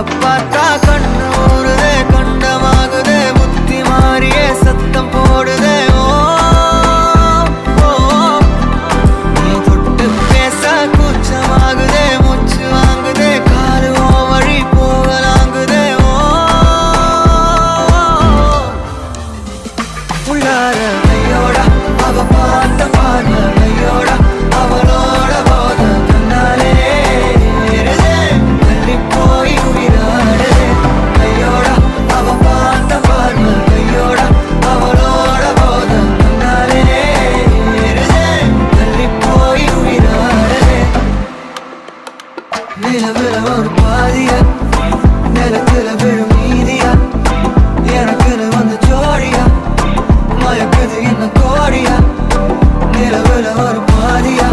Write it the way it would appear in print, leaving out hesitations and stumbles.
பார்த்தா கண்ணு ஊறுதே, கண்டமாகுதே, புத்தி மாறியே சத்தம் போடுதே. ஓ ஓ, நீ தொட்டு பேச கூச்சமாகுதே, மூச்சு வாங்குதே, காலு ஓ வழி போகலாங்குதே. ஓ உள்ளார கையோட அவ பார்த்த பார்வை கையோட அவளோட போத கண்ணாலே ஏறுதே, தள்ளி போய் உயிராடுதே. கையோட அவ பார்த்த பார்வை கையோட அவளோட போத கண்ணாலே ஏறுதே, தள்ளி போய் உயிராடுதே. நிலவுல ஒரு பாதியா, நிலத்துல விழும் நீதியா, எனக்குன்னு வந்து ஜோடியா, மயக்குது என்ன கோடியா. நிலவுல ஒரு பாதியா,